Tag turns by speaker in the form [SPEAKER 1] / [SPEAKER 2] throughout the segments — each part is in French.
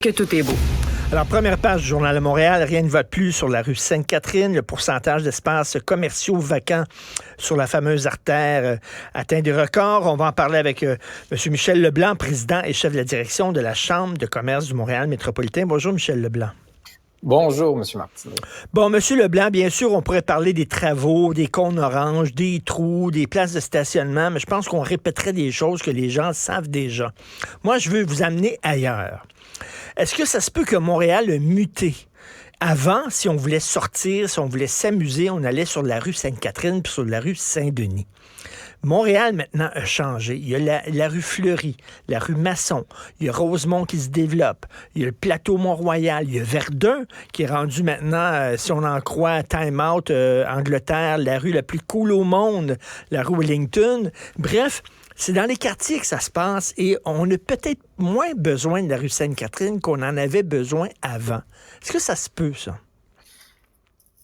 [SPEAKER 1] que tout est beau.
[SPEAKER 2] Alors, première page du Journal de Montréal, rien ne va de plus sur la rue Sainte-Catherine. Le pourcentage d'espaces commerciaux vacants sur la fameuse artère atteint des records. On va en parler avec M. Michel Leblanc, président et chef de la direction de la Chambre de commerce du Montréal métropolitain. Bonjour, Michel Leblanc.
[SPEAKER 3] Bonjour, M. Martineau.
[SPEAKER 2] Bon, M. Leblanc, bien sûr, on pourrait parler des travaux, des cônes oranges, des trous, des places de stationnement, mais je pense qu'on répéterait des choses que les gens savent déjà. Moi, je veux vous amener ailleurs. Est-ce que ça se peut que Montréal a muté? Avant, si on voulait sortir, si on voulait s'amuser, on allait sur la rue Sainte-Catherine puis sur la rue Saint-Denis. Montréal, maintenant, a changé. Il y a la rue Fleury, la rue Masson, il y a Rosemont qui se développe, il y a le plateau Mont-Royal, il y a Verdun qui est rendu maintenant, si on en croit Time Out, Angleterre, la rue la plus cool au monde, la rue Wellington. Bref, c'est dans les quartiers que ça se passe et on a peut-être moins besoin de la rue Sainte-Catherine qu'on en avait besoin avant. Est-ce que ça se peut, ça?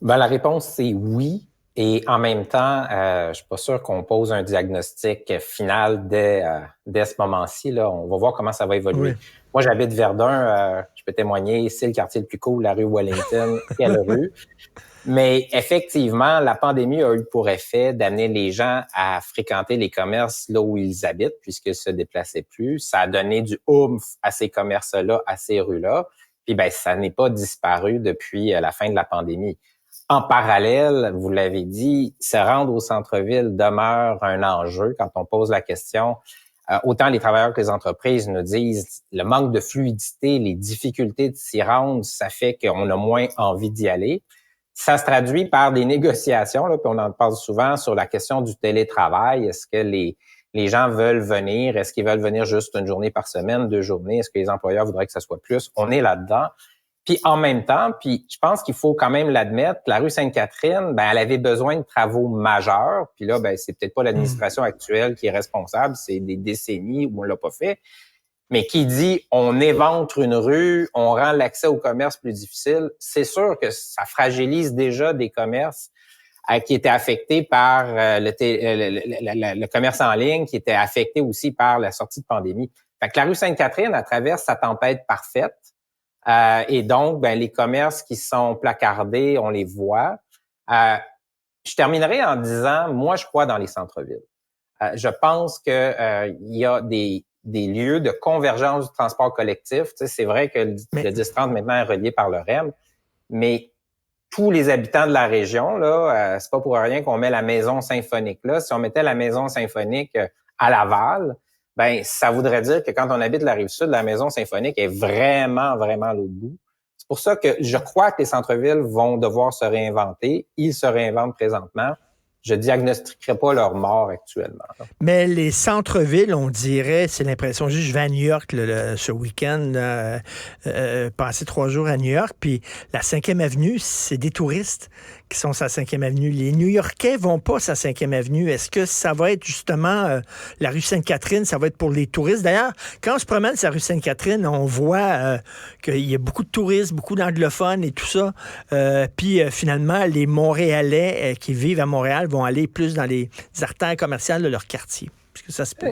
[SPEAKER 3] Ben, la réponse, c'est oui. Et en même temps, je suis pas sûr qu'on pose un diagnostic final dès ce moment-ci. Là. On va voir comment ça va évoluer. Oui. Moi, j'habite Verdun. Je peux témoigner, c'est le quartier le plus cool, la rue Wellington. Quelle rue. Mais effectivement, la pandémie a eu pour effet d'amener les gens à fréquenter les commerces là où ils habitent, puisqu'ils se déplaçaient plus. Ça a donné du oomph à ces commerces-là, à ces rues-là. Puis ben, ça n'est pas disparu depuis la fin de la pandémie. En parallèle, vous l'avez dit, se rendre au centre-ville demeure un enjeu quand on pose la question. Autant les travailleurs que les entreprises nous disent le manque de fluidité, les difficultés de s'y rendre, ça fait qu'on a moins envie d'y aller. Ça se traduit par des négociations, là, puis on en parle souvent sur la question du télétravail. Est-ce que les gens veulent venir? Est-ce qu'ils veulent venir juste une journée par semaine, 2 journées? Est-ce que les employeurs voudraient que ça soit plus? On est là-dedans. Puis en même temps, puis je pense qu'il faut quand même l'admettre, la rue Sainte-Catherine, ben elle avait besoin de travaux majeurs. Puis là, ben c'est peut-être pas l'administration actuelle qui est responsable, c'est des décennies où on l'a pas fait. Mais qui dit on éventre une rue, on rend l'accès au commerce plus difficile, c'est sûr que ça fragilise déjà des commerces qui étaient affectés par le commerce en ligne, qui étaient affectés aussi par la sortie de pandémie. Fait que la rue Sainte-Catherine, elle traverse sa tempête parfaite. Et donc, ben, les commerces qui sont placardés, on les voit. Je terminerai en disant, moi, je crois dans les centres-villes. Je pense que il y a des lieux de convergence du transport collectif. Tu sais, c'est vrai que le 10-30 maintenant est relié par le REM, mais tous les habitants de la région, là, c'est pas pour rien qu'on met la maison symphonique là. Si on mettait la maison symphonique à Laval, ben ça voudrait dire que quand on habite la Rive-Sud, la maison symphonique est vraiment, vraiment à l'autre bout. C'est pour ça que je crois que les centres-villes vont devoir se réinventer. Ils se réinventent présentement. Je diagnostiquerai pas leur mort actuellement.
[SPEAKER 2] Mais les centres-villes, on dirait, c'est l'impression, je vais à New York ce week-end, passer 3 jours à New York, puis la 5e avenue, c'est des touristes qui sont sur la 5e avenue. Les New-Yorkais vont pas sur la 5e avenue. Est-ce que ça va être justement la rue Sainte-Catherine, ça va être pour les touristes? D'ailleurs, quand on se promène sur la rue Sainte-Catherine, on voit qu'il y a beaucoup de touristes, beaucoup d'anglophones et tout ça. Puis finalement, les Montréalais qui vivent à Montréal vont aller plus dans les artères commerciales de leur quartier. Est-ce que ça se peut?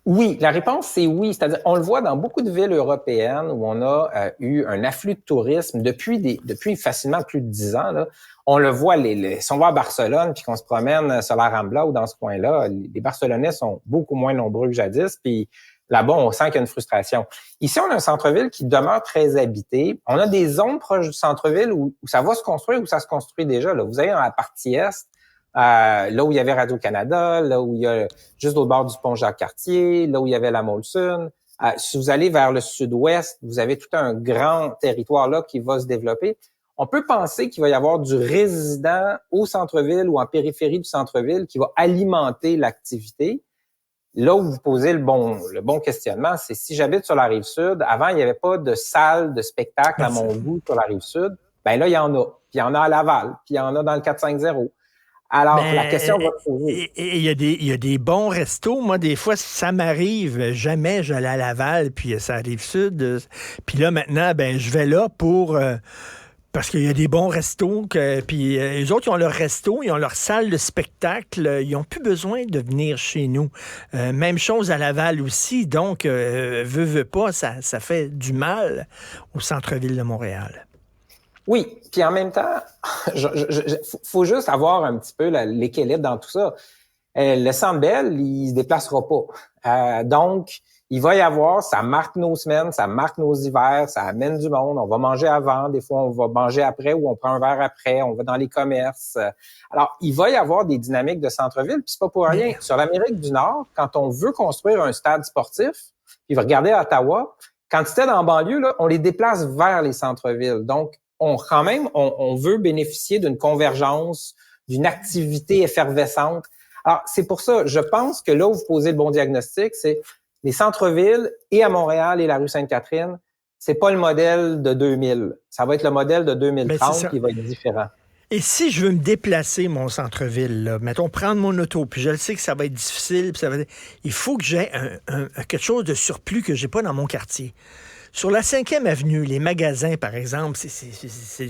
[SPEAKER 3] Oui, la réponse, c'est oui. C'est-à-dire, on le voit dans beaucoup de villes européennes où on a eu un afflux de tourisme depuis facilement plus de 10 ans. Là. On le voit, si on va à Barcelone puis qu'on se promène sur la Rambla ou dans ce coin-là, les Barcelonais sont beaucoup moins nombreux que jadis. Puis là-bas, on sent qu'il y a une frustration. Ici, on a un centre-ville qui demeure très habité. On a des zones proches du centre-ville où ça va se construire, où ça se construit déjà. Là. Vous avez dans la partie est, là où il y avait Radio-Canada, là où il y a juste au bord du pont Jacques-Cartier, là où il y avait la Molson. Si vous allez vers le sud-ouest, vous avez tout un grand territoire là qui va se développer. On peut penser qu'il va y avoir du résident au centre-ville ou en périphérie du centre-ville qui va alimenter l'activité. Là où vous posez le bon questionnement, c'est si j'habite sur la Rive-Sud, avant, il n'y avait pas de salle de spectacle à mon goût sur la Rive-Sud. Ben là, il y en a. Puis il y en a à Laval, puis il y en a dans le 450. Alors, la question va se poser.
[SPEAKER 2] Il y a des bons restos. Moi, des fois, ça m'arrive. Jamais j'allais à Laval, puis ça arrive sud. Puis là, maintenant, ben je vais là pour Parce qu'il y a des bons restos, puis les autres, ils ont leur resto, ils ont leur salle de spectacle, ils n'ont plus besoin de venir chez nous. Même chose à Laval aussi, donc, veut pas, ça fait du mal au centre-ville de Montréal.
[SPEAKER 3] Oui, puis en même temps, faut juste avoir un petit peu l'équilibre dans tout ça. Le Centre Bell, il se déplacera pas. Donc, il va y avoir, ça marque nos semaines, ça marque nos hivers, ça amène du monde. On va manger avant, des fois on va manger après ou on prend un verre après, on va dans les commerces. Alors, il va y avoir des dynamiques de centre-ville, puis c'est pas pour rien. Sur l'Amérique du Nord, quand on veut construire un stade sportif, puis regardez à Ottawa, quand c'était dans la banlieue, là, on les déplace vers les centres-villes. Donc, on veut bénéficier d'une convergence, d'une activité effervescente. Alors, c'est pour ça, je pense que là où vous posez le bon diagnostic, c'est les centres-villes et à Montréal et la rue Sainte-Catherine, c'est pas le modèle de 2000. Ça va être le modèle de 2030 qui va être différent.
[SPEAKER 2] Et si je veux me déplacer, mon centre-ville, là, mettons, prendre mon auto, puis je le sais que ça va être difficile, puis il faut que j'ai quelque chose de surplus que j'ai pas dans mon quartier. Sur la 5e avenue, les magasins, par exemple, c'est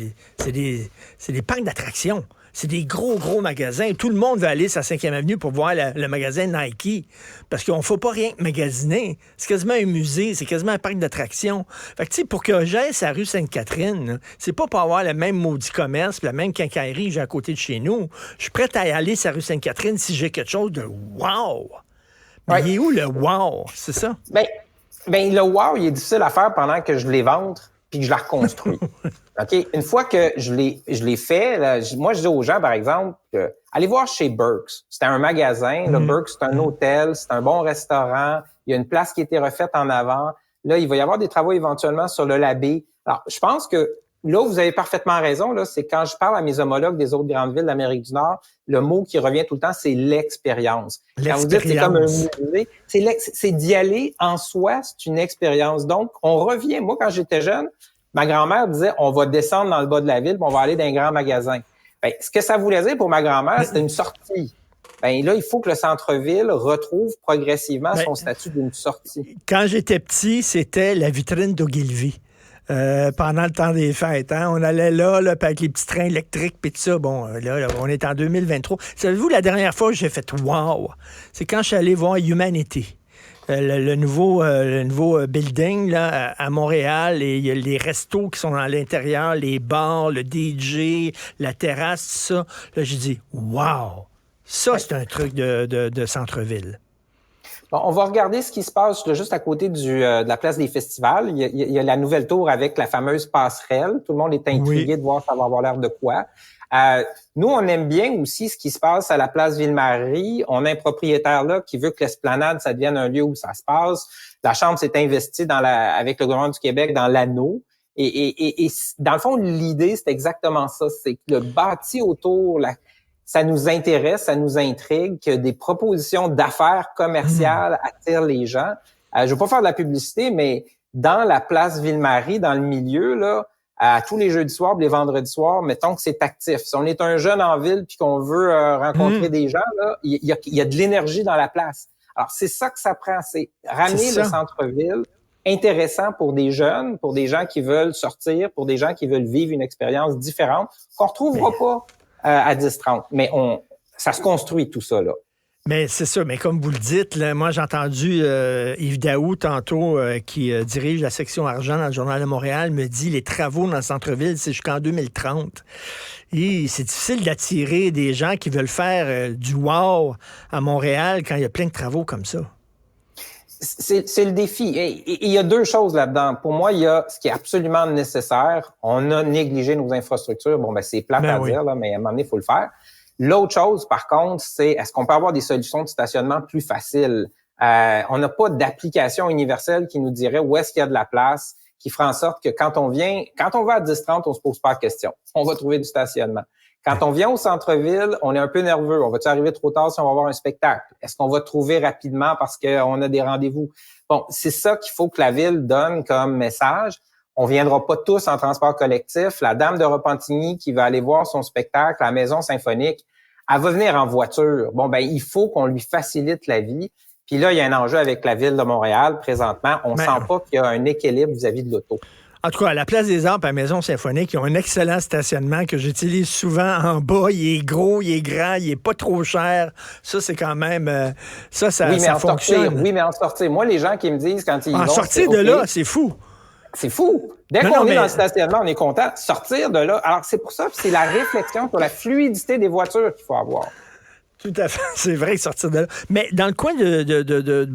[SPEAKER 2] des parcs d'attractions. C'est des gros magasins. Tout le monde va aller sur la 5e avenue pour voir le magasin Nike. Parce qu'on ne faut pas rien que magasiner. C'est quasiment un musée, c'est quasiment un parc d'attractions. Fait que, tu sais, pour que j'aille sur la rue Sainte-Catherine, là, c'est pas pour avoir le même maudit commerce puis la même quincaillerie que j'ai à côté de chez nous. Je suis prêt à y aller sur la rue Sainte-Catherine si j'ai quelque chose de wow. Mais il est où le wow? C'est ça?
[SPEAKER 3] Ben, le wow, il est difficile à faire pendant que je l'éventre puis que je la reconstruis. OK? Une fois que je l'ai fait, là, moi, je dis aux gens, par exemple, allez voir chez Burke's. C'était un magasin. Là, Burke's, c'est un hôtel, c'est un bon restaurant. Il y a une place qui a été refaite en avant. Là, il va y avoir des travaux éventuellement sur le Labbé. Alors, je pense que là où vous avez parfaitement raison, là, c'est quand je parle à mes homologues des autres grandes villes d'Amérique du Nord, le mot qui revient tout le temps, c'est l'expérience. Quand vous dites c'est comme un musée, c'est d'y aller en soi, c'est une expérience. Donc, on revient. Moi, quand j'étais jeune, ma grand-mère disait, on va descendre dans le bas de la ville, puis on va aller dans un grand magasin. Ben, ce que ça voulait dire pour ma grand-mère, c'était une sortie. Ben là, il faut que le centre-ville retrouve progressivement son statut d'une sortie.
[SPEAKER 2] Quand j'étais petit, c'était la vitrine d'Ogilvy. Pendant le temps des fêtes. Hein? On allait là avec les petits trains électriques puis tout ça. Bon, là, on est en 2023. Savez-vous, la dernière fois que j'ai fait « wow », c'est quand je suis allé voir Humanity. Le nouveau building là, à Montréal, et il y a les restos qui sont à l'intérieur, les bars, le DJ, la terrasse, tout ça. Là, j'ai dit « wow ». Ça, c'est un truc de centre-ville.
[SPEAKER 3] Bon, on va regarder ce qui se passe là, juste à côté de la place des festivals. Il y a la nouvelle tour avec la fameuse passerelle. Tout le monde est intrigué de voir ça va avoir l'air de quoi. Nous, on aime bien aussi ce qui se passe à la place Ville-Marie. On a un propriétaire là qui veut que l'esplanade, ça devienne un lieu où ça se passe. La Chambre s'est investie avec le gouvernement du Québec dans l'anneau. Et dans le fond, l'idée, c'est exactement ça. C'est que le bâti autour, ça nous intéresse, ça nous intrigue, que des propositions d'affaires commerciales attirent les gens. Je veux pas faire de la publicité, mais dans la place Ville-Marie, dans le milieu, là, à tous les jeudis soirs, les vendredis soirs, mettons que c'est actif. Si on est un jeune en ville puis qu'on veut rencontrer des gens, là, il y a de l'énergie dans la place. Alors, c'est ça que ça prend, c'est ramener le centre-ville intéressant pour des jeunes, pour des gens qui veulent sortir, pour des gens qui veulent vivre une expérience différente qu'on retrouvera pas à 10-30. Mais ça se construit tout ça, là.
[SPEAKER 2] Mais c'est ça, mais comme vous le dites, là, moi j'ai entendu Yves Daou tantôt, qui dirige la section argent dans le Journal de Montréal, me dit les travaux dans le centre-ville, c'est jusqu'en 2030. Et c'est difficile d'attirer des gens qui veulent faire du wow à Montréal quand il y a plein de travaux comme ça.
[SPEAKER 3] C'est le défi. Et il y a deux choses là-dedans. Pour moi, il y a ce qui est absolument nécessaire. On a négligé nos infrastructures. Bon, ben c'est plate à dire, là, mais à un moment donné, il faut le faire. L'autre chose, par contre, c'est est-ce qu'on peut avoir des solutions de stationnement plus faciles? On n'a pas d'application universelle qui nous dirait où est-ce qu'il y a de la place, qui fera en sorte que quand on va à 10-30, on se pose pas de questions. On va trouver du stationnement. Quand on vient au centre-ville, on est un peu nerveux. On va-tu arriver trop tard si on va voir un spectacle? Est-ce qu'on va trouver rapidement parce qu'on a des rendez-vous? Bon, c'est ça qu'il faut que la ville donne comme message. On viendra pas tous en transport collectif. La dame de Repentigny qui va aller voir son spectacle à la Maison Symphonique, elle va venir en voiture. Bon, ben il faut qu'on lui facilite la vie. Puis là, il y a un enjeu avec la Ville de Montréal présentement. On sent pas qu'il y a un équilibre vis-à-vis de l'auto.
[SPEAKER 2] En tout cas, à la Place des Arts et à la Maison Symphonique, ils ont un excellent stationnement que j'utilise souvent en bas. Il est gros, il est grand, il est pas trop cher. Ça, c'est quand même... ça fonctionne.
[SPEAKER 3] Oui, mais en sortir. Moi, les gens qui me disent quand ils vont...
[SPEAKER 2] En sortir de là, c'est fou.
[SPEAKER 3] C'est fou. Dès qu'on est dans le stationnement, on est content. Sortir de là... Alors, c'est pour ça que c'est la réflexion sur la fluidité des voitures qu'il faut avoir.
[SPEAKER 2] Tout à fait, c'est vrai, sortir de là. Mais dans le coin le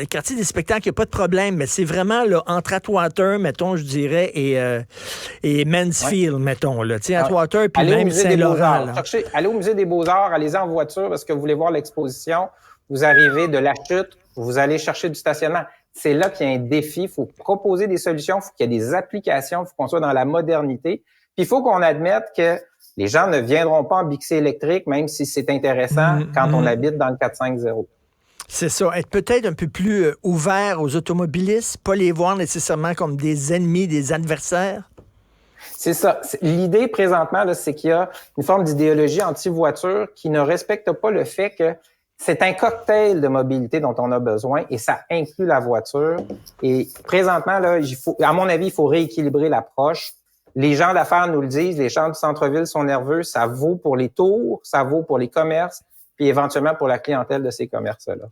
[SPEAKER 2] quartier des spectacles, il n'y a pas de problème, mais c'est vraiment là, entre Atwater, mettons, je dirais, et Mansfield, mettons, là. Tu sais, Atwater, puis même Saint-Laurent.
[SPEAKER 3] Allez au Musée des Beaux-Arts, allez-y en voiture parce que vous voulez voir l'exposition. Vous arrivez de la chute, vous allez chercher du stationnement. C'est là qu'il y a un défi. Il faut proposer des solutions, il faut qu'il y ait des applications, il faut qu'on soit dans la modernité. Puis il faut qu'on admette que les gens ne viendront pas en bixi électrique, même si c'est intéressant quand on habite dans le 450.
[SPEAKER 2] C'est ça. Être peut-être un peu plus ouvert aux automobilistes, pas les voir nécessairement comme des ennemis, des adversaires.
[SPEAKER 3] C'est ça. L'idée présentement, là, c'est qu'il y a une forme d'idéologie anti-voiture qui ne respecte pas le fait que c'est un cocktail de mobilité dont on a besoin et ça inclut la voiture. Et présentement, là, à mon avis, il faut rééquilibrer l'approche. Les gens d'affaires nous le disent, les gens du centre-ville sont nerveux, ça vaut pour les tours, ça vaut pour les commerces, puis éventuellement pour la clientèle de ces commerces-là.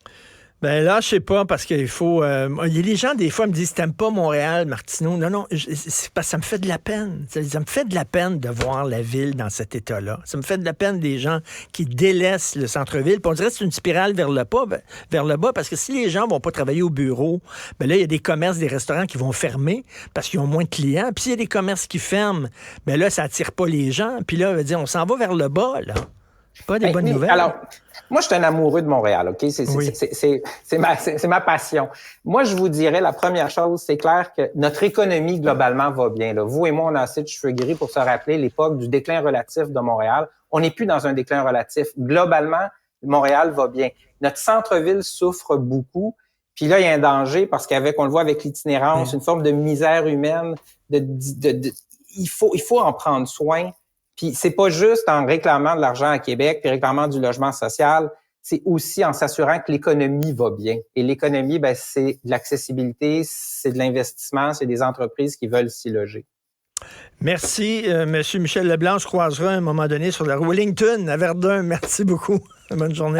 [SPEAKER 2] Ben là, je sais pas, parce qu'il faut... les gens, des fois, me disent, t'aimes pas Montréal, Martineau? Non, c'est parce que ça me fait de la peine. Ça me fait de la peine de voir la ville dans cet état-là. Ça me fait de la peine des gens qui délaissent le centre-ville. Puis on dirait que c'est une spirale vers le bas, parce que si les gens vont pas travailler au bureau, ben là, il y a des commerces, des restaurants qui vont fermer parce qu'ils ont moins de clients. Puis s'il y a des commerces qui ferment, ben là, ça attire pas les gens. Puis là, on s'en va vers le bas, là. Pas des bonnes nouvelles.
[SPEAKER 3] Alors, moi, je suis un amoureux de Montréal, OK? C'est ma passion. Moi, je vous dirais, la première chose, c'est clair que notre économie, globalement, va bien. Là. Vous et moi, on a assez de cheveux gris pour se rappeler l'époque du déclin relatif de Montréal. On n'est plus dans un déclin relatif. Globalement, Montréal va bien. Notre centre-ville souffre beaucoup. Puis là, il y a un danger parce on le voit avec l'itinérance, une forme de misère humaine. Il faut en prendre soin. Puis c'est pas juste en réclamant de l'argent à Québec, puis réclamant du logement social, c'est aussi en s'assurant que l'économie va bien. Et l'économie, ben c'est de l'accessibilité, c'est de l'investissement, c'est des entreprises qui veulent s'y loger.
[SPEAKER 2] Merci, M. Michel Leblanc. Je croiserai à un moment donné sur la rue Wellington à Verdun. Merci beaucoup. Bonne journée.